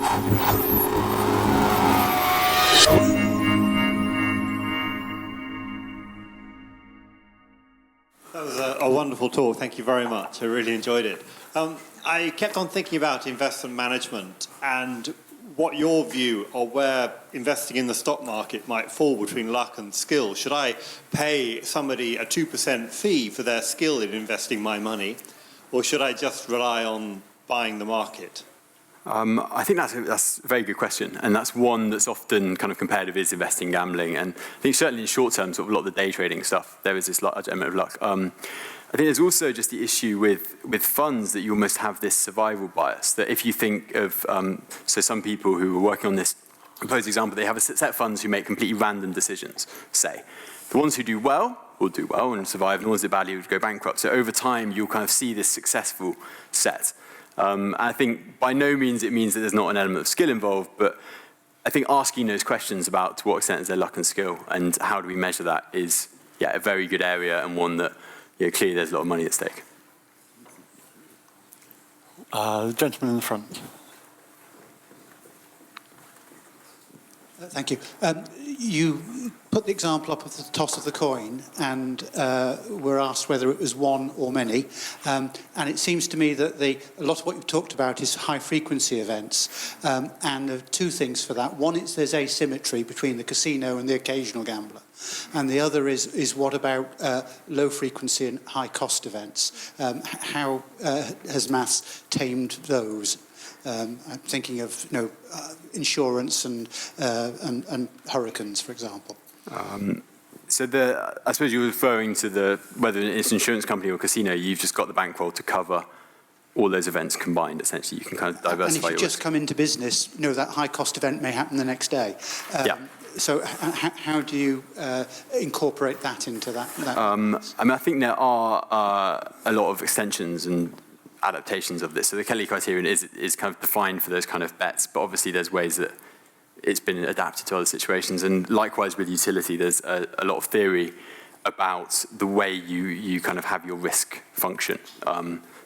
That was a wonderful talk. Thank you very much. I really enjoyed it. I kept on thinking about investment management and what your view or where investing in the stock market might fall between luck and skill. Should I pay somebody a 2% fee for their skill in investing my money, or should I just rely on buying the market? I think that's a very good question, and that's one that's often kind of compared with investing, gambling, and I think certainly in short term, sort of a lot of the day trading stuff, there is this large element of luck. I think there's also just the issue with funds that you almost have this survival bias, that if you think of, so some people who are working on this proposed example, they have a set of funds who make completely random decisions, say. The ones who do well will do well and survive, and the ones that badly would go bankrupt. So over time, you'll kind of see this successful set. I think by no means it means that there's not an element of skill involved, but I think asking those questions about to what extent is there luck and skill and how do we measure that is a very good area, and one that clearly there's a lot of money at stake. The gentleman in the front. Thank you. You put the example up of the toss of the coin and were asked whether it was one or many. And it seems to me that a lot of what you've talked about is high-frequency events. And there are two things for that. One is there's asymmetry between the casino and the occasional gambler. And the other is what about low-frequency and high-cost events? How has maths tamed those? I'm thinking of insurance and hurricanes, for example. So I suppose you're referring to whether it's an insurance company or casino, you've just got the bankroll to cover all those events combined. Essentially, you can kind of diversify. And if you just come into business, that high-cost event may happen the next day. So how do you incorporate that into that? I think there are a lot of extensions and adaptations of this. So the Kelly criterion is kind of defined for those kind of bets, but obviously there's ways that it's been adapted to other situations. And likewise with utility, there's a lot of theory about the way you kind of have your risk function.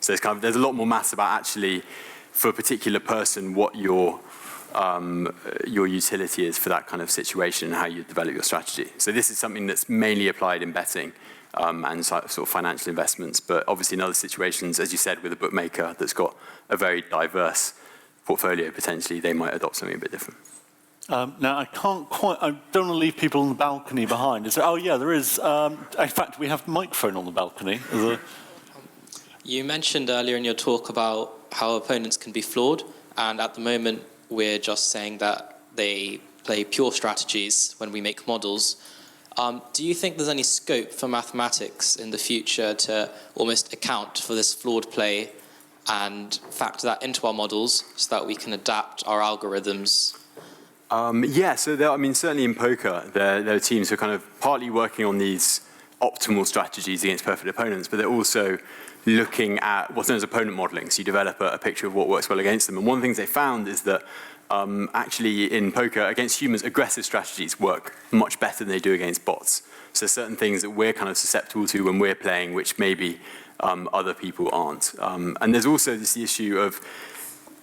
So there's a lot more maths about actually, for a particular person, what your utility is for that kind of situation and how you develop your strategy. So this is something that's mainly applied in betting and sort of financial investments, but obviously in other situations, as you said, with a bookmaker that's got a very diverse portfolio, potentially they might adopt something a bit different. Now, I don't want to leave people on the balcony behind. There is. In fact, we have a microphone on the balcony. You mentioned earlier in your talk about how opponents can be flawed, and at the moment we're just saying that they play pure strategies when we make models. Do you think there's any scope for mathematics in the future to almost account for this flawed play and factor that into our models so that we can adapt our algorithms? So certainly in poker, there are teams who are kind of partly working on these optimal strategies against perfect opponents, but they're also looking at what's known as opponent modeling. So you develop a picture of what works well against them. And one of the things they found is that actually in poker, against humans, aggressive strategies work much better than they do against bots. So certain things that we're kind of susceptible to when we're playing, which maybe other people aren't. And there's also the issue of,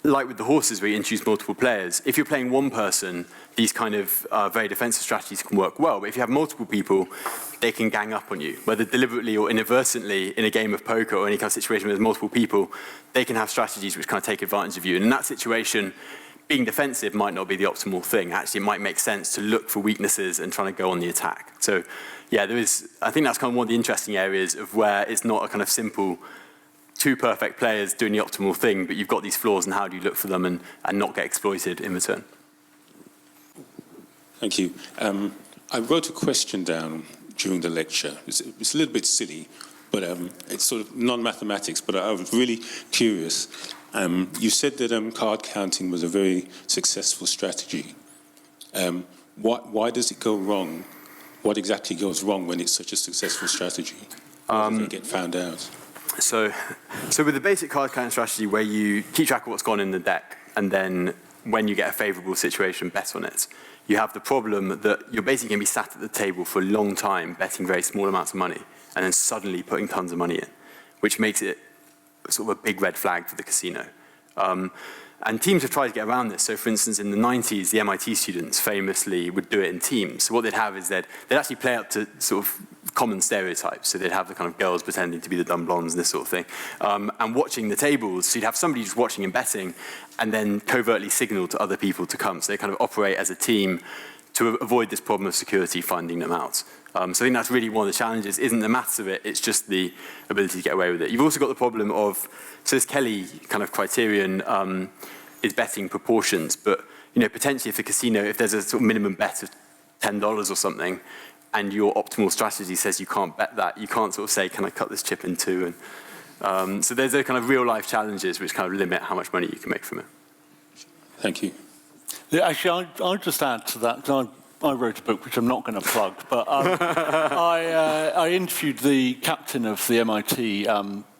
like with the horses where you introduce multiple players, if you're playing one person, these kind of very defensive strategies can work well. But if you have multiple people, they can gang up on you, whether deliberately or inadvertently in a game of poker or any kind of situation where there's multiple people, they can have strategies which kind of take advantage of you. And in that situation, being defensive might not be the optimal thing. Actually, it might make sense to look for weaknesses and trying to go on the attack. So, I think that's kind of one of the interesting areas of where it's not a kind of simple two perfect players doing the optimal thing, but you've got these flaws, and how do you look for them and not get exploited in return? Thank you. I wrote a question down during the lecture. It's a little bit silly, but it's sort of non-mathematics, but I was really curious. You said that card counting was a very successful strategy. Why does it go wrong? What exactly goes wrong when it's such a successful strategy? How does it get found out? So with the basic card counting strategy where you keep track of what's gone in the deck, and then when you get a favourable situation, bet on it, you have the problem that you're basically going to be sat at the table for a long time betting very small amounts of money and then suddenly putting tons of money in, which makes it sort of a big red flag for the casino. And teams have tried to get around this. So for instance, in the 90s, the MIT students famously would do it in teams. So what they'd have is they'd actually play up to sort of common stereotypes. So they'd have the kind of girls pretending to be the dumb blondes and this sort of thing. And watching the tables, so you'd have somebody just watching and betting, and then covertly signal to other people to come. So they kind of operate as a team to avoid this problem of security finding them out. So I think that's really one of the challenges. Isn't the maths of it, it's just the ability to get away with it. You've also got the problem of, so this Kelly kind of criterion is betting proportions, but potentially if the casino, if there's a sort of minimum bet of $10 or something, and your optimal strategy says you can't bet that, you can't sort of say, can I cut this chip in two? And so there's a kind of real life challenges which kind of limit how much money you can make from it. Thank you. Yeah, actually, I'll just add to that. I wrote a book, which I'm not going to plug, but I interviewed the captain of the MIT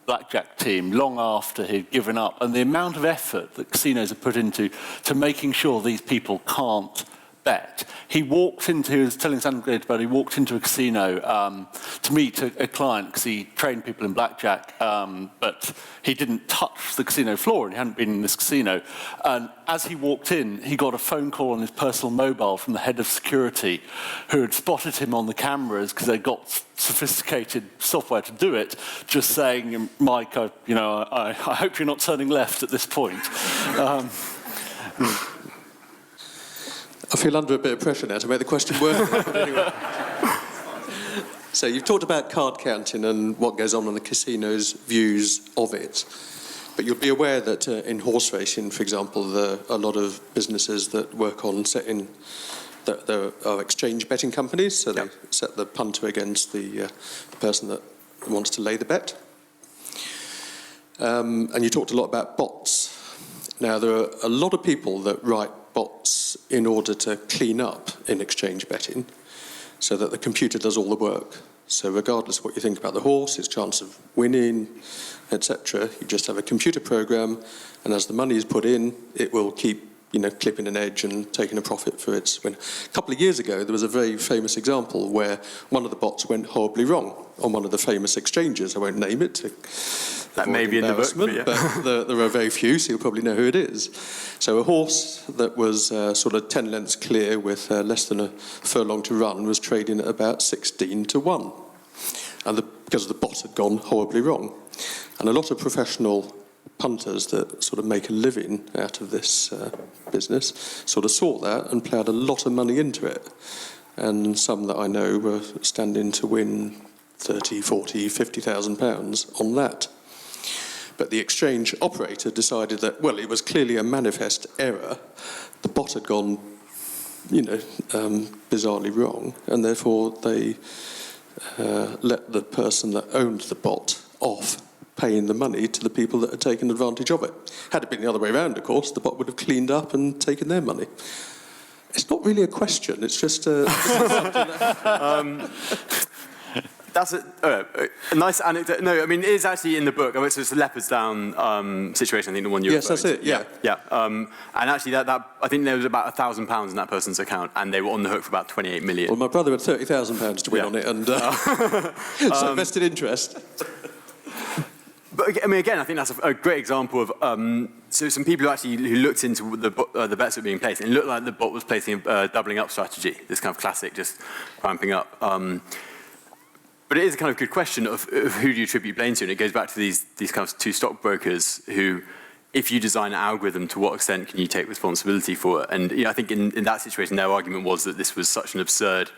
Blackjack team long after he'd given up, and the amount of effort that casinos have put into to making sure these people can't bet. He walked into, he was telling Sandra about, he walked into a casino to meet a client because he trained people in blackjack, but he didn't touch the casino floor and he hadn't been in this casino. And as he walked in, he got a phone call on his personal mobile from the head of security who had spotted him on the cameras because they got sophisticated software to do it, just saying, Mike, I hope you're not turning left at this point. I feel under a bit of pressure now to make the question work. But anyway. So you've talked about card counting and what goes on in the casino's views of it. But you'll be aware that in horse racing, for example, there are a lot of businesses that work on setting, that there are exchange betting companies, so they set the punter against the person that wants to lay the bet. And you talked a lot about bots. Now, there are a lot of people that write bots in order to clean up in exchange betting so that the computer does all the work. So regardless of what you think about the horse, his chance of winning, etc., you just have a computer program, and as the money is put in, it will keep clipping an edge and taking a profit for its win. A couple of years ago, there was a very famous example where one of the bots went horribly wrong on one of the famous exchanges. I won't name it. That may be in the book, but there are very few, so you'll probably know who it is. So a horse that was sort of 10 lengths clear with less than a furlong to run was trading at about 16-1. And because the bot had gone horribly wrong. And a lot of professional punters that sort of make a living out of this business sort of saw that and ploughed a lot of money into it. And some that I know were standing to win 30, 40, 50,000 pounds on that. But the exchange operator decided that, well, it was clearly a manifest error. The bot had gone, bizarrely wrong, and therefore they let the person that owned the bot off paying the money to the people that had taken advantage of it. Had it been the other way around, of course, the bot would have cleaned up and taken their money. It's not really a question, it's just That's a nice anecdote. No, I mean, it is actually in the book. I mean, so it's the Leopard's Down situation, I think the one you're Yes, that's it, yeah. Yeah. And actually, that I think there was about £1,000 in that person's account, and they were on the hook for about 28 million. Well, my brother had £30,000 to win on it, and so vested interest. But I mean, again, I think that's a great example of so some people who looked into the bets that were being placed, and it looked like the bot was placing a doubling up strategy, this kind of classic, just ramping up. But it is a kind of good question of who do you attribute blame to, and it goes back to these kind of two stockbrokers who, if you design an algorithm, to what extent can you take responsibility for it? And I think in that situation, their argument was that this was such an absurd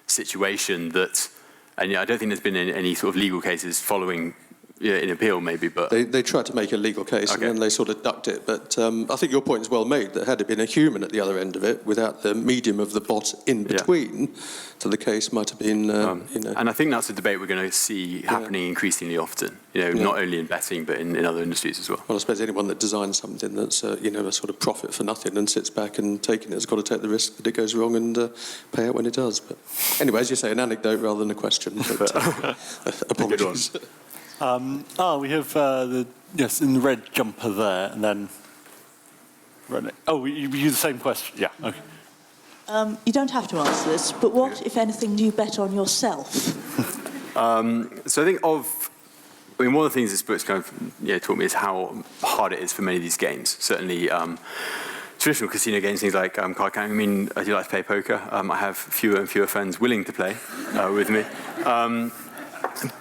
situation that, and I don't think there's been any sort of legal cases following in appeal, maybe, but they tried to make a legal case, and then they sort of ducked it. But I think your point is well made. That had it been a human at the other end of it, without the medium of the bot in between, so the case might have been, And I think that's a debate we're going to see happening increasingly often. Not only in betting, but in other industries as well. Well, I suppose anyone that designs something that's a sort of profit for nothing and sits back and taking it has got to take the risk that it goes wrong and pay out when it does. But anyway, as you say, an anecdote rather than a question. But, apologies. We have in the red jumper there, and then. You the same question? Yeah. Okay. You don't have to answer this, but what, if anything, do you bet on yourself? So I think I mean, one of the things this book's kind of taught me is how hard it is for many of these games. Certainly, traditional casino games, things like Cardcounting. I mean, I do like to play poker. I have fewer and fewer friends willing to play with me.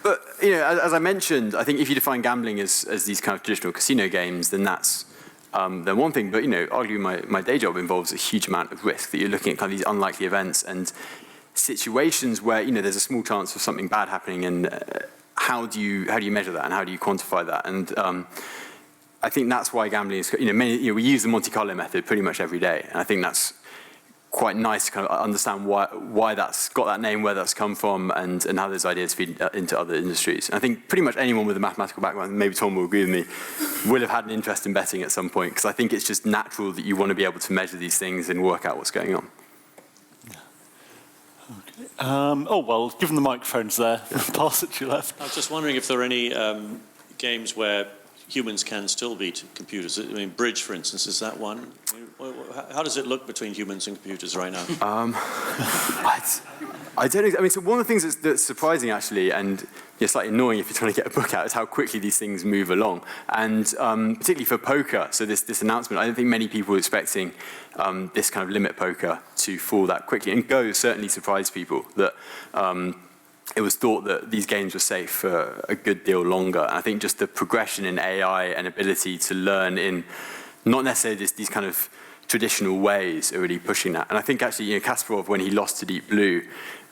But as I mentioned, I think if you define gambling as these kind of traditional casino games, then that's then one thing. But arguably my day job involves a huge amount of risk. That you're looking at kind of these unlikely events and situations where there's a small chance of something bad happening, and how do you measure that and how do you quantify that? And I think that's why gambling is. We use the Monte Carlo method pretty much every day, and I think that's quite nice to kind of understand why that's got that name, where that's come from, and how those ideas feed into other industries. And I think pretty much anyone with a mathematical background, maybe Tom will agree with me, will have had an interest in betting at some point, because I think it's just natural that you want to be able to measure these things and work out what's going on. Well, given the microphone's there, pass it to your left. I was just wondering if there are any games where humans can still beat computers. I mean, bridge, for instance, is that one? How does it look between humans and computers right now? I don't know. I mean, so one of the things that's surprising, actually, and slightly annoying if you're trying to get a book out, is how quickly these things move along. And particularly for poker, so this announcement, I don't think many people were expecting this kind of limit poker to fall that quickly. And Go certainly surprised people that it was thought that these games were safe for a good deal longer. And I think just the progression in AI and ability to learn in not necessarily these kind of traditional ways are really pushing that. And I think actually, Kasparov, when he lost to Deep Blue,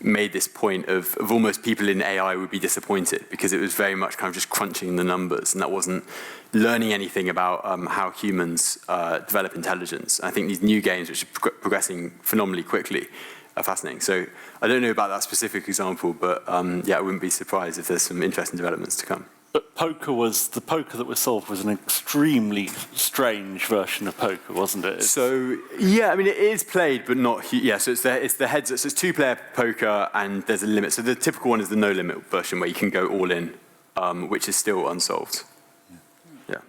made this point of almost people in AI would be disappointed because it was very much kind of just crunching the numbers, and that wasn't learning anything about how humans develop intelligence. And I think these new games, which are progressing phenomenally quickly, are fascinating. So I don't know about that specific example, but I wouldn't be surprised if there's some interesting developments to come. But the poker that was solved was an extremely strange version of poker, wasn't it? So yeah, I mean it is played, but not. Yeah, so it's the heads. So it's 2-player poker, and there's a limit. So the typical one is the no limit version, where you can go all in, which is still unsolved. Yeah.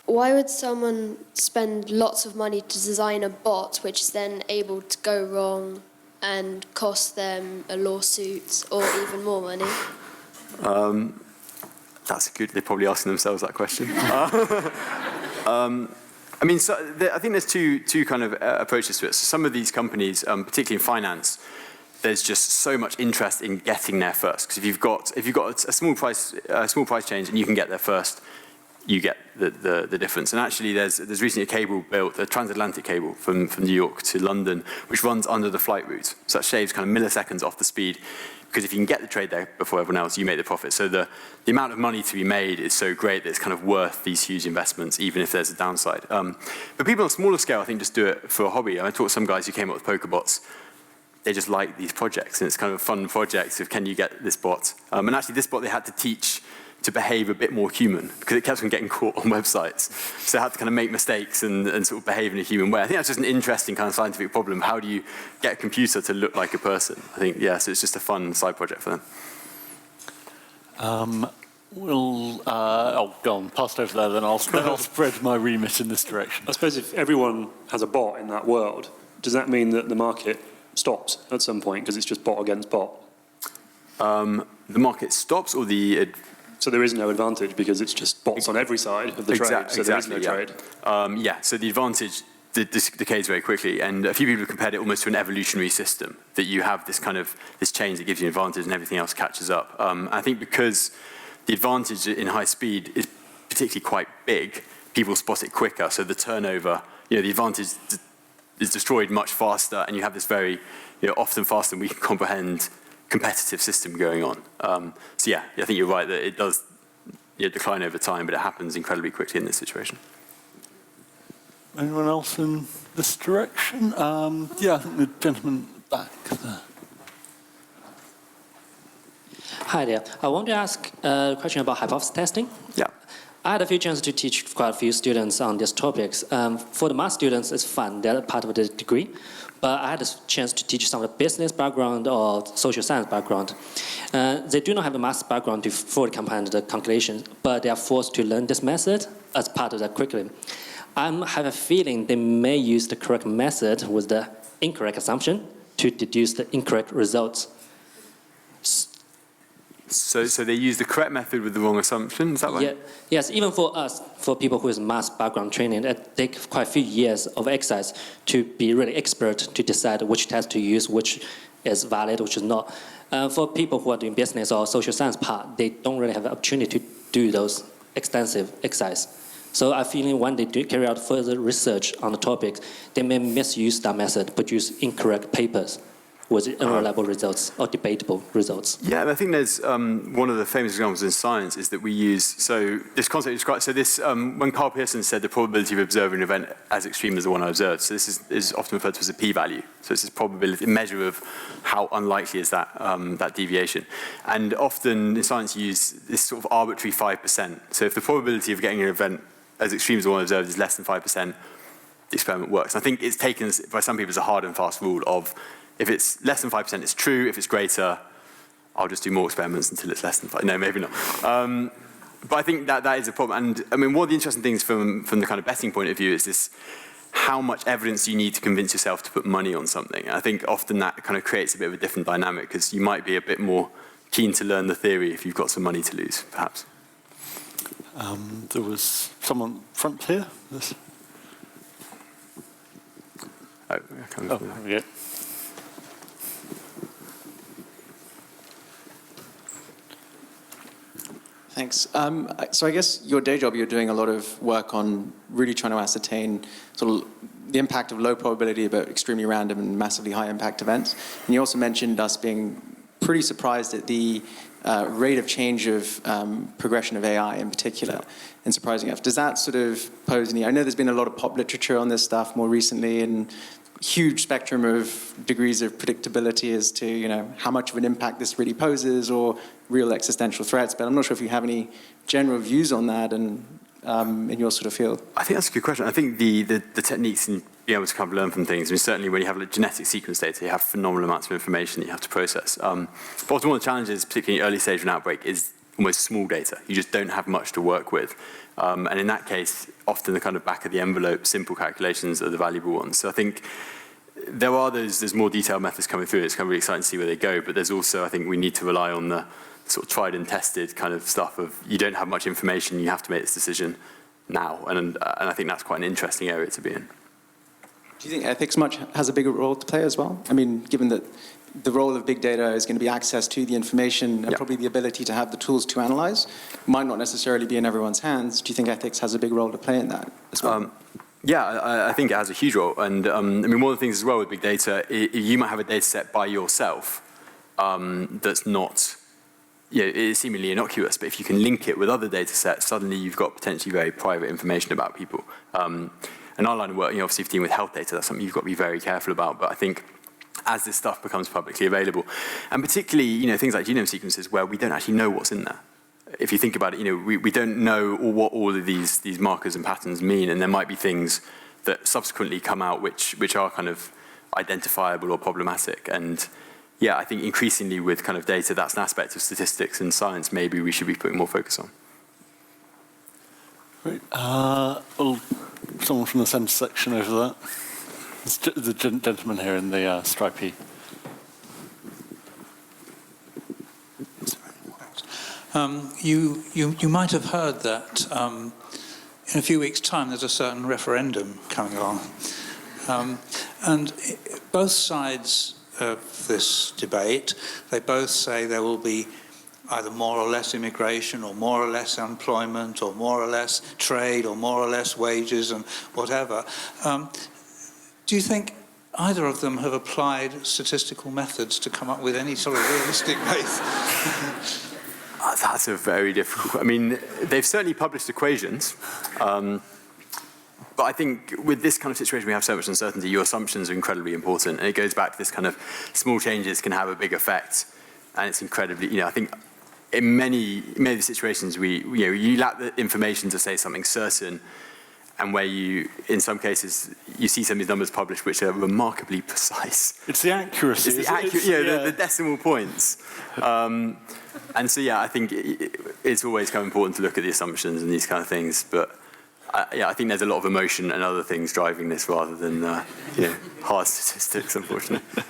Why would someone spend lots of money to design a bot which is then able to go wrong and cost them a lawsuit or even more money? That's good. They're probably asking themselves that question. I mean, I think there's two kind of approaches to it. So some of these companies, particularly in finance, there's just so much interest in getting there first. Because if you've got a small price change and you can get there first, you get the difference. And actually, there's recently a cable built, a transatlantic cable from New York to London, which runs under the flight route. So that shaves kind of milliseconds off the speed. Because if you can get the trade there before everyone else, you make the profit. So the amount of money to be made is so great that it's kind of worth these huge investments, even if there's a downside. But people on a smaller scale, I think, just do it for a hobby. I talked to some guys who came up with poker bots. They just like these projects, and it's kind of a fun project of, can you get this bot? And actually, this bot they had to teach to behave a bit more human, because it kept on getting caught on websites. So they had to kind of make mistakes and sort of behave in a human way. I think that's just an interesting kind of scientific problem. How do you get a computer to look like a person? I think, so it's just a fun side project for them. Go on, pass it over there, then I'll spread my remit in this direction. I suppose if everyone has a bot in that world, does that mean that the market stops at some point because it's just bot against bot? The market stops, or the... So there is no advantage because it's just bots on every side of the trade, so there is no trade. So the advantage decays very quickly, and a few people have compared it almost to an evolutionary system, that you have this change that gives you an advantage and everything else catches up. I think because the advantage in high speed is particularly quite big, people spot it quicker, so the turnover, the advantage is destroyed much faster, and you have this very, often faster than we can comprehend competitive system going on. I think you're right that it does decline over time, but it happens incredibly quickly in this situation. Anyone else in this direction? I think the gentleman back there. Hi there. I want to ask a question about hypothesis testing. Yeah. I had a few chances to teach quite a few students on these topics. For the math students, it's fun. They're part of the degree. But I had a chance to teach some of the business background or social science background. They do not have a math background to fully comprehend the calculations, but they are forced to learn this method as part of the curriculum. I have a feeling they may use the correct method with the incorrect assumption to deduce the incorrect results. So they use the correct method with the wrong assumption, is that right? Yeah, yes, even for us, for people who is math background training, it takes quite a few years of exercise to be really expert to decide which test to use, which is valid, which is not. For people who are doing business or social science part, they don't really have the opportunity to do those extensive exercise. So I feel when they do carry out further research on the topic, they may misuse that method, produce incorrect papers with unreliable results or debatable results. Yeah, and I think there's one of the famous examples in science is that we use, so this concept is quite, so this, when Carl Pearson said the probability of observing an event as extreme as the one I observed, so this is often referred to as a p-value. So it's this probability, a measure of how unlikely is that, that deviation. And often in science you use this sort of arbitrary 5%. So if the probability of getting an event as extreme as the one observed is less than 5%, the experiment works. And I think it's taken by some people as a hard and fast rule of, if it's less than 5%, it's true. If it's greater, I'll just do more experiments until it's less than 5%. No, maybe not. But I think that is a problem. And I mean, one of the interesting things from the kind of betting point of view is this, how much evidence you need to convince yourself to put money on something. And I think often that kind of creates a bit of a different dynamic because you might be a bit more keen to learn the theory if you've got some money to lose, perhaps. There was someone front here. This. Oh, there we go. Thanks. So I guess your day job, you're doing a lot of work on really trying to ascertain sort of the impact of low probability but extremely random and massively high impact events. And you also mentioned us being pretty surprised at the rate of change of progression of AI in particular, and surprising enough. Does that sort of pose any, I know there's been a lot of pop literature on this stuff more recently and huge spectrum of degrees of predictability as to, you know, how much of an impact this really poses or real existential threats, but I'm not sure if you have any general views on that and in your sort of field. I think that's a good question. I think the techniques in being able to kind of learn from things, I mean, certainly when you have like genetic sequence data, you have phenomenal amounts of information that you have to process. But often one of the challenges, particularly early stage of an outbreak, is almost small data. You just don't have much to work with. And in that case, often the kind of back of the envelope, simple calculations are the valuable ones. So I think there are there's more detailed methods coming through. It's kind of really exciting to see where they go. But there's also, I think we need to rely on the sort of tried and tested kind of stuff of you don't have much information, you have to make this decision now. And I think that's quite an interesting area to be in. Do you think ethics has a bigger role to play as well? I mean, given that the role of big data is going to be access to the information and probably the ability to have the tools to analyze, might not necessarily be in everyone's hands. Do you think ethics has a big role to play in that as well? Yeah, I think it has a huge role. And I mean, one of the things as well with big data, you might have a data set by yourself that's not, it's seemingly innocuous, but if you can link it with other data sets, suddenly you've got potentially very private information about people. And our line of work, obviously if you're dealing with health data, that's something you've got to be very careful about. But I think as this stuff becomes publicly available, and particularly, things like genome sequences where we don't actually know what's in there. If you think about it, we don't know what all of these markers and patterns mean, and there might be things that subsequently come out which are kind of identifiable or problematic. And yeah, I think increasingly with kind of data, that's an aspect of statistics and science maybe we should be putting more focus on. Great. Well, someone from the centre section over there. It's the gentleman here in the stripy. You might have heard that in a few weeks' time there's a certain referendum coming along. And both sides of this debate, they both say there will be either more or less immigration or more or less employment or more or less trade or more or less wages and whatever. Do you think either of them have applied statistical methods to come up with any sort of realistic ways? That's a very difficult. I mean, they've certainly published equations, but I think with this kind of situation, we have so much uncertainty. Your assumptions are incredibly important, and it goes back to this kind of small changes can have a big effect, and it's incredibly. I think in many of the situations, you lack the information to say something certain, and where in some cases, you see some of these numbers published which are remarkably precise. It's the accuracy. It's the accuracy. The decimal points. And so, yeah, I think it's always kind of important to look at the assumptions and these kind of things. But, I think there's a lot of emotion and other things driving this rather than, hard statistics, unfortunately.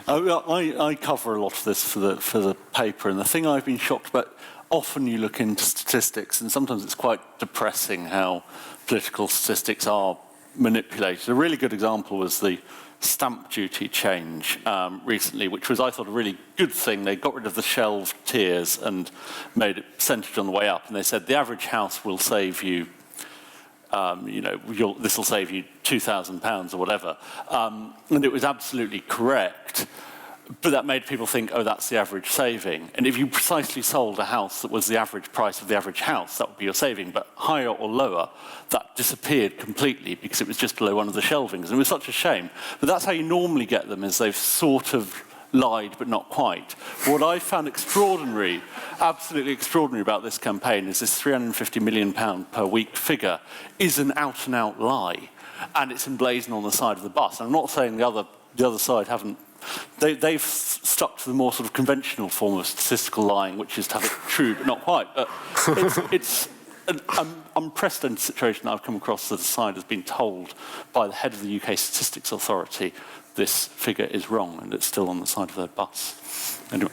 I cover a lot of this for the paper, and the thing I've been shocked about, often you look into statistics, and sometimes it's quite depressing how political statistics are manipulated. A really good example was the stamp duty change recently, which was, I thought, a really good thing. They got rid of the shelved tiers and made it percentage on the way up, and they said the average house will save you, this will save you £2,000 or whatever. And it was absolutely correct, but that made people think, oh, that's the average saving. And if you precisely sold a house that was the average price of the average house, that would be your saving, but higher or lower, that disappeared completely because it was just below one of the shelvings. And it was such a shame. But that's how you normally get them, is they've sort of lied, but not quite. What I found extraordinary, absolutely extraordinary about this campaign is this £350 million per week figure is an out-and-out lie, and it's emblazoned on the side of the bus. And I'm not saying the other side haven't. They've stuck to the more sort of conventional form of statistical lying, which is to have it true, but not quite. But it's an unprecedented situation I've come across that the side has been told by the head of the UK Statistics Authority this figure is wrong, and it's still on the side of their bus. Anyway,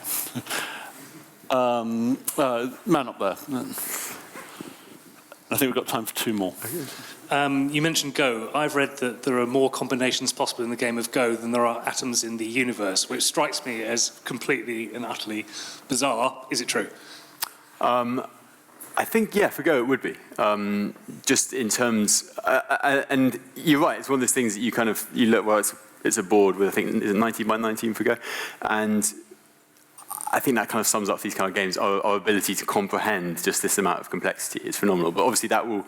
man up there. I think we've got time for two more. You mentioned Go. I've read that there are more combinations possible in the game of Go than there are atoms in the universe, which strikes me as completely and utterly bizarre. Is it true? I think, yeah, for Go it would be. Just in terms, and you're right, it's one of those things that you look, well, it's a board with, I think, is it 19 by 19 for Go? And I think that kind of sums up these kind of games. Our ability to comprehend just this amount of complexity is phenomenal. But obviously that will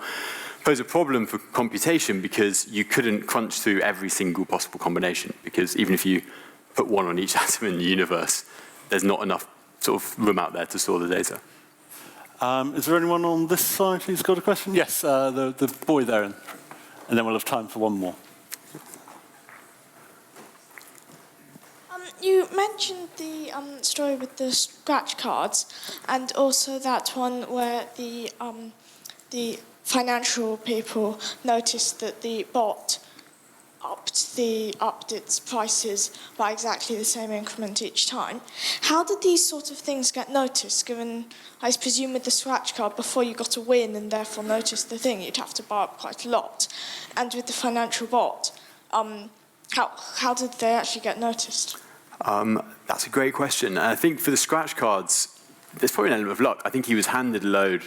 pose a problem for computation because you couldn't crunch through every single possible combination, because even if you put one on each atom in the universe, there's not enough sort of room out there to store the data. Is there anyone on this side who's got a question? Yes, the boy there, and then we'll have time for one more. You mentioned the story with the scratch cards, and also that one where the financial people noticed that the bot upped its prices by exactly the same increment each time. How did these sort of things get noticed, given, I presume with the scratch card, before you got a win and therefore noticed the thing, you'd have to buy up quite a lot. And with the financial bot, how did they actually get noticed? That's a great question. I think for the scratch cards, there's probably an element of luck. I think he was handed a load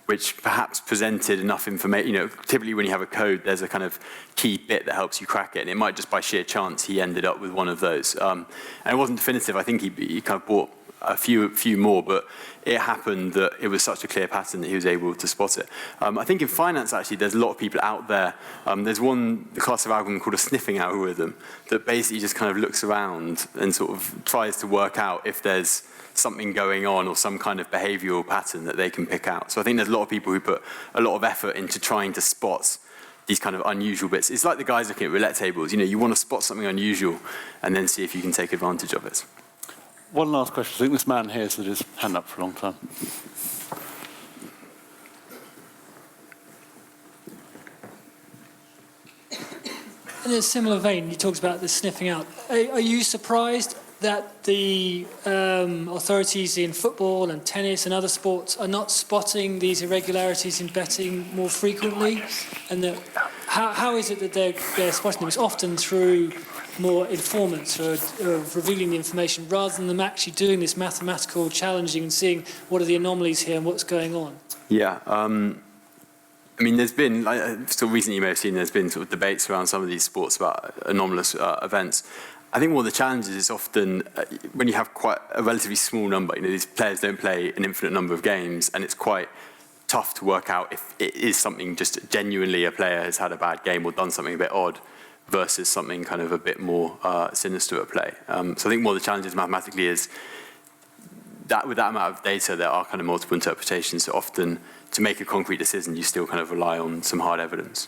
which perhaps presented enough information. Typically when you have a code, there's a kind of key bit that helps you crack it, and it might just by sheer chance he ended up with one of those. And it wasn't definitive. I think he kind of bought a few more, but it happened that it was such a clear pattern that he was able to spot it. I think in finance, actually, there's a lot of people out there. There's the class of algorithm called a sniffing algorithm that basically just kind of looks around and sort of tries to work out if there's something going on or some kind of behavioral pattern that they can pick out. So I think there's a lot of people who put a lot of effort into trying to spot these kind of unusual bits. It's like the guys looking at roulette tables. You want to spot something unusual and then see if you can take advantage of it. One last question. I think this man here has had his hand up for a long time. In a similar vein, you talked about the sniffing out. Are you surprised that the authorities in football and tennis and other sports are not spotting these irregularities in betting more frequently? And how is it that they're spotting them? It's often through more informants who are revealing the information rather than them actually doing this mathematical challenging and seeing what are the anomalies here and what's going on. Yeah. I mean, there's been, still recently you may have seen, there's been sort of debates around some of these sports about anomalous events. I think one of the challenges is often when you have quite a relatively small number, these players don't play an infinite number of games, and it's quite tough to work out if it is something just genuinely a player has had a bad game or done something a bit odd versus something kind of a bit more sinister at play. So I think one of the challenges mathematically is that with that amount of data, there are kind of multiple interpretations. So often to make a concrete decision, you still kind of rely on some hard evidence.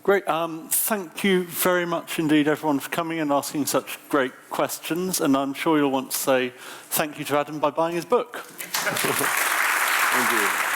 Great. Thank you very much indeed, everyone, for coming and asking such great questions. And I'm sure you'll want to say thank you to Adam by buying his book. Thank you.